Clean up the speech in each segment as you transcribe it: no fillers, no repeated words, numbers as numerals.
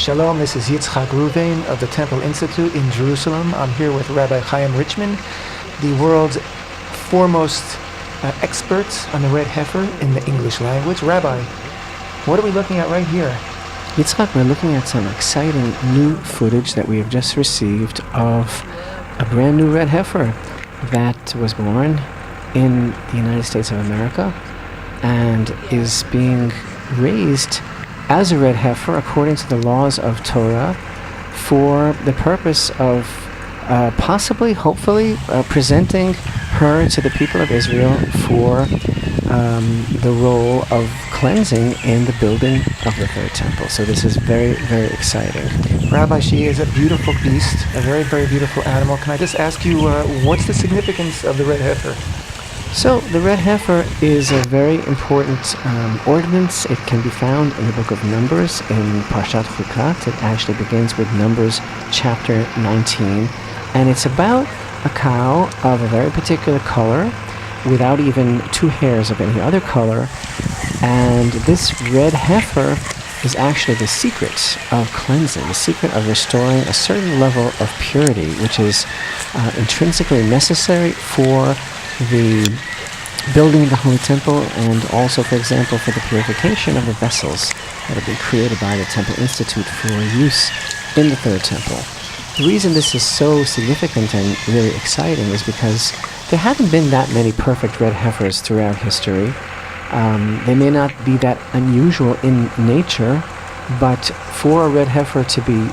Shalom, this is Yitzchak Ruvain of the Temple Institute in Jerusalem. I'm here with Rabbi Chaim Richman, the world's foremost expert on the red heifer in the English language. Rabbi, what are we looking at right here? Yitzchak, we're looking at some exciting new footage that we have just received of a brand new red heifer that was born in the United States of America and is being raised as a red heifer according to the laws of Torah for the purpose of possibly, hopefully, presenting her to the people of Israel for the role of cleansing in the building of the third temple. So this is very, very exciting. Rabbi, she is a beautiful beast, a very, very beautiful animal. Can I just ask you, what's the significance of the red heifer? So the red heifer is a very important ordinance. It can be found in the book of Numbers in Parshat Chukat. It actually begins with Numbers chapter 19. And it's about a cow of a very particular color without even two hairs of any other color. And this red heifer is actually the secret of cleansing, the secret of restoring a certain level of purity, which is intrinsically necessary for the building of the Holy Temple, and also, for example, for the purification of the vessels that have been created by the Temple Institute for use in the Third Temple. The reason this is so significant and really exciting is because there haven't been that many perfect red heifers throughout history. They may not be that unusual in nature, but for a red heifer to be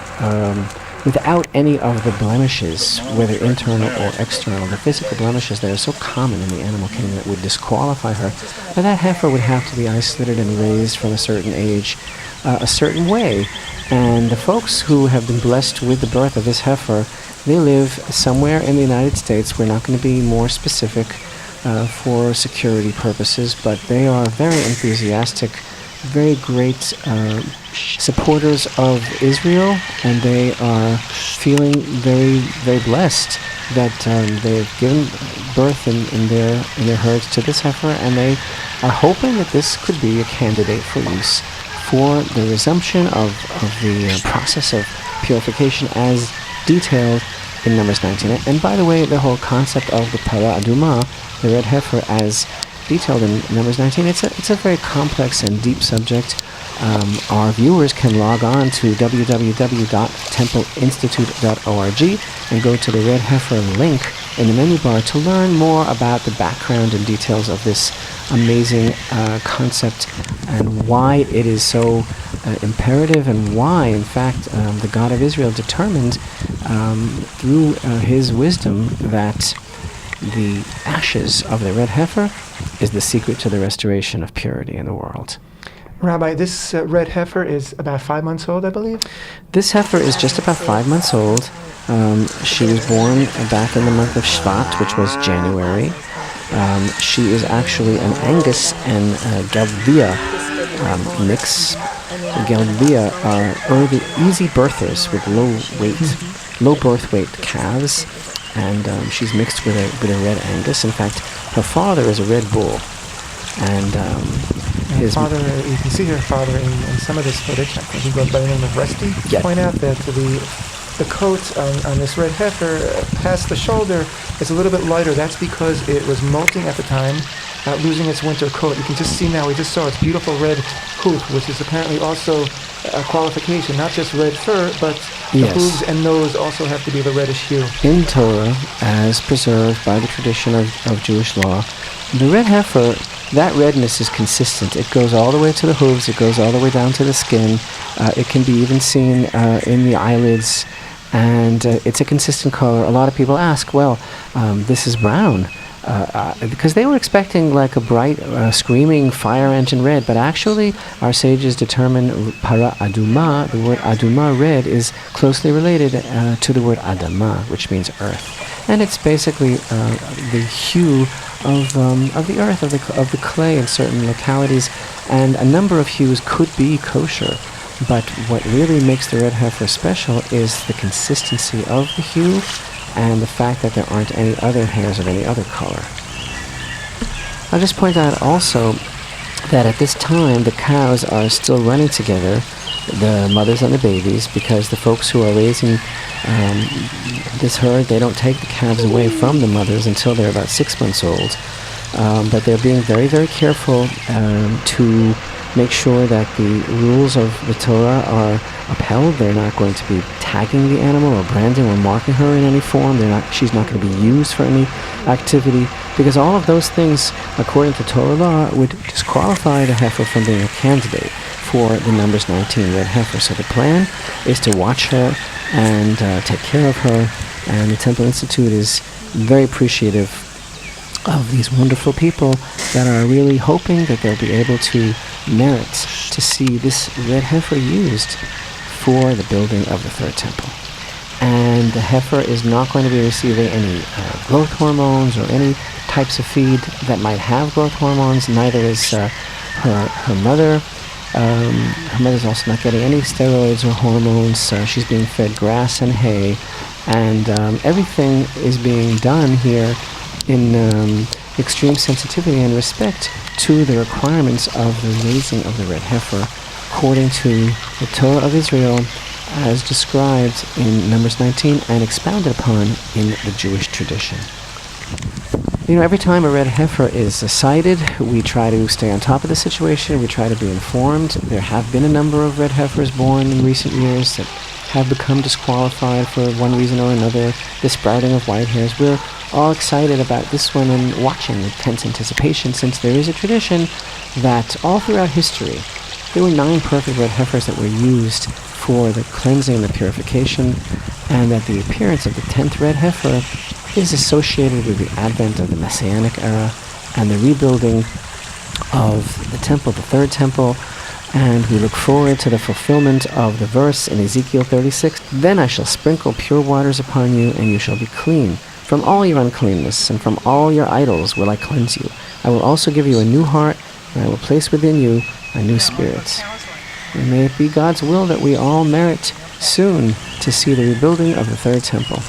without any of the blemishes, whether internal or external, the physical blemishes that are so common in the animal kingdom that would disqualify her, that heifer would have to be isolated and raised from a certain age, a certain way. And the folks who have been blessed with the birth of this heifer, they live somewhere in the United States. We're not going to be more specific for security purposes, but they are very enthusiastic, very great supporters of Israel, and they are feeling very, very blessed that they've given birth in their herds to this heifer, and they are hoping that this could be a candidate for use for the resumption of the process of purification as detailed in Numbers 19. And by the way, the whole concept of the Para Aduma, the red heifer, as detailed in Numbers 19, it's a very complex and deep subject. Our viewers can log on to www.templeinstitute.org and go to the red heifer link in the menu bar to learn more about the background and details of this amazing concept and why it is so imperative, and why, in fact, the God of Israel determined through his wisdom that the ashes of the red heifer is the secret to the restoration of purity in the world. Rabbi, this red heifer is about 5 months old, I believe? This heifer is just about 5 months old. She was born back in the month of Shvat, which was January. She is actually an Angus and Galvia mix. Galvia are early, easy birthers with low birth weight calves, and she's mixed with a red Angus. In fact, her father is a red bull, and his father, you can see her father in some of this footage. I think he goes by the name of Rusty. Yeah. Point out that the coat on this red heifer past the shoulder is a little bit lighter. That's because it was molting at the time, losing its winter coat. You can just see now, we just saw its beautiful red hoof, which is apparently also a qualification, not just red fur, but the hooves and nose also have to be the reddish hue. In Torah, as preserved by the tradition of Jewish law, the red heifer, that redness is consistent. It goes all the way to the hooves, it goes all the way down to the skin. It can be even seen in the eyelids, and it's a consistent color. A lot of people ask, well, this is brown, because they were expecting like a bright, screaming fire engine red, but actually our sages determine para aduma, the word aduma, red, is closely related to the word adama, which means earth. And it's basically the hue of the earth, of the clay in certain localities, and a number of hues could be kosher. But what really makes the red heifer special is the consistency of the hue and the fact that there aren't any other hairs of any other color. I'll just point out also that at this time the cows are still running together the mothers and the babies, because the folks who are raising this herd, they don't take the calves away from the mothers until they're about 6 months old. But they're being very, very careful to make sure that the rules of the Torah are upheld. They're not going to be tagging the animal or branding or marking her in any form. She's not going to be used for any activity, because all of those things, according to Torah law, would disqualify the heifer from being a candidate for the Numbers 19 red heifer. So the plan is to watch her and take care of her, and the Temple Institute is very appreciative of these wonderful people that are really hoping that they'll be able to merit to see this red heifer used for the building of the third temple. And the heifer is not going to be receiving any growth hormones or any types of feed that might have growth hormones. Neither is her mother. Her mother's also not getting any steroids or hormones. She's being fed grass and hay, and everything is being done here in extreme sensitivity and respect to the requirements of the raising of the red heifer, according to the Torah of Israel, as described in Numbers 19 and expounded upon in the Jewish tradition. You know, every time a red heifer is sighted, we try to stay on top of the situation. We try to be informed. There have been a number of red heifers born in recent years that have become disqualified for one reason or another, the sprouting of white hairs. We're all excited about this one and watching with tense anticipation, since there is a tradition that all throughout history there were 9 perfect red heifers that were used for the cleansing and the purification, and that the appearance of the 10th red heifer is associated with the advent of the Messianic era and the rebuilding of the temple, the third temple. And we look forward to the fulfillment of the verse in Ezekiel 36, "Then I shall sprinkle pure waters upon you, and you shall be clean. From all your uncleanness and from all your idols will I cleanse you. I will also give you a new heart, and I will place within you a new spirit." And may it be God's will that we all merit soon to see the rebuilding of the third temple.